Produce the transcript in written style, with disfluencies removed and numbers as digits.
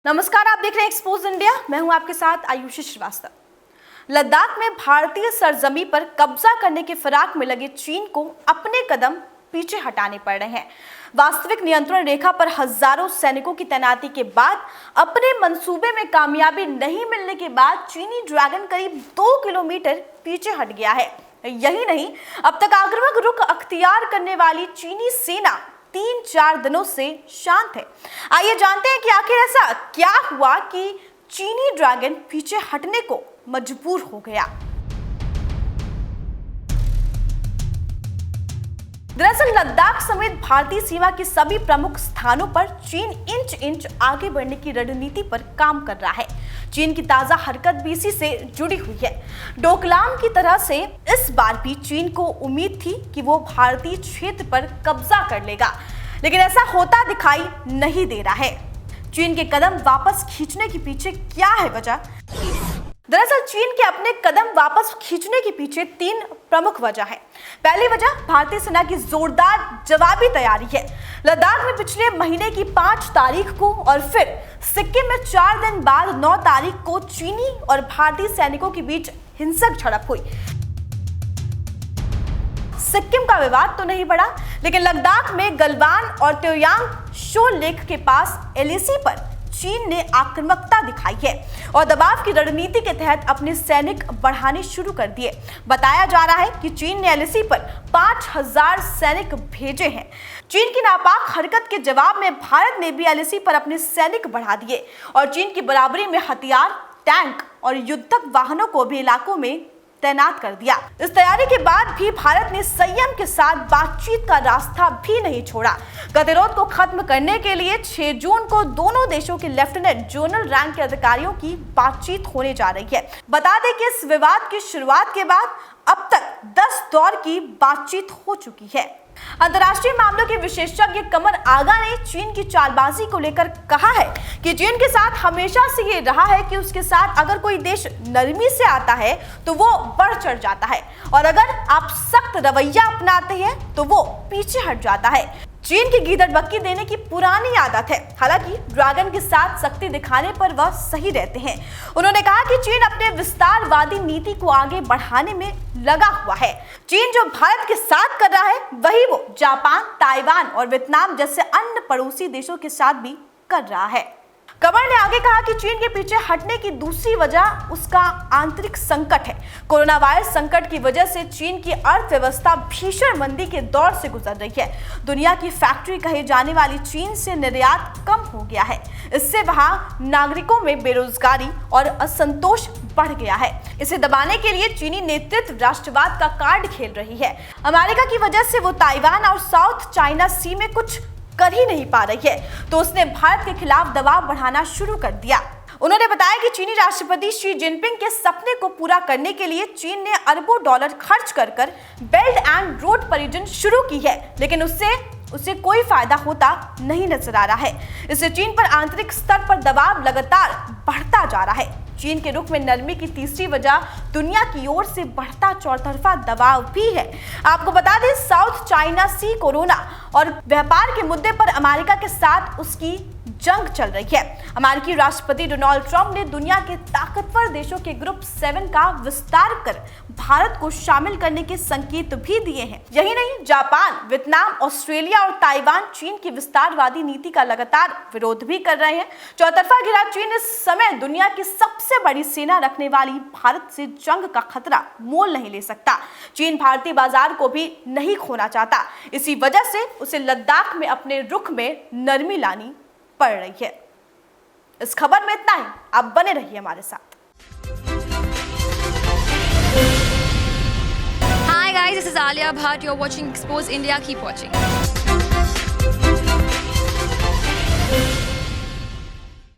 नमस्कार, आप देख रहे हैं एक्सपोज इंडिया। मैं हूं आपके साथ आयुषी श्रीवास्तव। लद्दाख में भारतीय सरजमी पर कब्जा करने के फिराक में लगे चीन को अपने कदम पीछे हटाने पड़ रहे हैं। वास्तविक नियंत्रण रेखा पर हजारों सैनिकों की तैनाती के बाद अपने मंसूबे में कामयाबी नहीं मिलने के बाद चीनी ड्रैगन करीब 2 किलोमीटर पीछे हट गया है। यही नहीं, अब तक आक्रामक रुख अख्तियार करने वाली चीनी सेना 3-4 दिनों से शांत है। आइए जानते हैं कि आखिर ऐसा क्या हुआ कि चीनी ड्रैगन पीछे हटने को मजबूर हो गया। दरअसल लद्दाख समेत भारतीय सीमा के सभी प्रमुख स्थानों पर चीन इंच इंच आगे बढ़ने की रणनीति पर काम कर रहा है। चीन की ताजा हरकत भी इसी से जुड़ी हुई है। डोकलाम की तरह से इस बार भी चीन को उम्मीद थी कि वो भारतीय क्षेत्र पर कब्जा कर लेगा, लेकिन ऐसा होता दिखाई नहीं दे रहा है। चीन के कदम वापस खींचने के पीछे क्या है वजह? दरअसल चीन के अपने कदम वापस खींचने के पीछे 3 प्रमुख वजह है। पहली वजह भारतीय सेना की जोरदार जवाबी तैयारी है। लद्दाख में पिछले महीने की 5 तारीख को और फिर सिक्किम में 4 दिन बाद 9 तारीख को चीनी और भारतीय सैनिकों के बीच हिंसक झड़प हुई। सिक्किम का विवाद तो नहीं बढ़ा, लेकिन लद्दाख में गलवान और त्योयांग शो लेक के पास एलएसी पर चीन ने आक्रामकता दिखाई है और दबाव की रणनीति के तहत अपने सैनिक बढ़ाने शुरू कर दिए। बताया जा रहा है कि चीन ने एलएसी पर 5000 सैनिक भेजे हैं। चीन की नापाक हरकत के जवाब में भारत ने भी एलएसी पर अपने सैनिक बढ़ा दिए और चीन की बराबरी में हथियार, टैंक और युद्धक वाहनों को भी इलाकों में तैनात कर दिया। इस तैयारी के बाद भी भारत ने संयम के साथ बातचीत का रास्ता भी नहीं छोड़ा। गतिरोध को खत्म करने के लिए 6 जून को दोनों देशों के लेफ्टिनेंट जनरल रैंक के अधिकारियों की बातचीत होने जा रही है। बता दें कि इस विवाद की शुरुआत के बाद अब तक 10 दौर की बातचीत हो चुकी है। अंतर्राष्ट्रीय मामलों के विशेषज्ञ कमर आगा ने चीन की चालबाजी को लेकर कहा है कि चीन के साथ हमेशा से ये रहा है कि उसके साथ अगर कोई देश नरमी से आता है तो वो बढ़ चढ़ जाता है और अगर आप सख्त रवैया अपनाते हैं तो वो पीछे हट जाता है। चीन की गीदड़ बक्की देने की पुरानी आदत है। हालांकि ड्रैगन के साथ सख्ती दिखाने पर वह सही रहते हैं। उन्होंने कहा कि चीन अपने विस्तारवादी नीति को आगे बढ़ाने में लगा हुआ है। चीन जो भारत के साथ कर रहा है वही वो जापान, ताइवान और वियतनाम जैसे अन्य पड़ोसी देशों के साथ भी कर रहा है। कमर ने आगे कहा कि चीन के पीछे हटने की दूसरी वजह उसका आंतरिक संकट है। कोरोना वायरस संकट की वजह से चीन की अर्थव्यवस्था भीषण मंदी के दौर से गुजर रही है। दुनिया की फैक्ट्री कहे जाने वाली चीन से निर्यात कम हो गया है। इससे वहां नागरिकों में बेरोजगारी और असंतोष बढ़ गया है। इसे दबाने के लिए चीनी नेतृत्व राष्ट्रवाद का कार्ड खेल रही है। अमेरिका की वजह से वो ताइवान और साउथ चाइना सी में कुछ कर ही नहीं पा रही है, तो उसने भारत के खिलाफ दबाव बढ़ाना शुरू कर दिया। उन्होंने बताया कि चीनी राष्ट्रपति शी जिनपिंग के सपने को पूरा करने के लिए चीन ने अरबों डॉलर खर्च कर बेल्ट एंड रोड परियोजना शुरू की है, लेकिन उससे कोई फायदा होता नहीं नजर आ रहा है। इससे चीन पर आंतरिक स्तर पर दबाव लगातार बढ़ता जा रहा है। चीन के रुख में नरमी की तीसरी वजह दुनिया की ओर से बढ़ता चौतरफा दबाव भी है। आपको बता दें, साउथ चाइना सी कोरोना और व्यापार के मुद्दे पर अमेरिका के साथ उसकी जंग चल रही है। अमेरिकी राष्ट्रपति डोनाल्ड ट्रंप ने दुनिया के ताकतवर देशों के ग्रुप 7 का विस्तार कर भारत को शामिल करने के संकेत भी दिए हैं। यही नहीं, जापान, वियतनाम, ऑस्ट्रेलिया और ताइवान चीन की विस्तारवादी नीति का लगातार विरोध भी कर रहे हैं। चौतरफा घिरा चीन इस समय दुनिया की सबसे बड़ी सेना रखने वाली भारत से जंग का खतरा मोल नहीं ले सकता। चीन भारतीय बाजार को भी नहीं खोना चाहता। इसी वजह से उसे लद्दाख में अपने रुख में नरमी लानी पड़ रही है। इस खबर में इतना ही। आप बने रहिए हमारे साथ। Hi guys, this is Alia Bhatt. You're watching Expose India. Keep watching.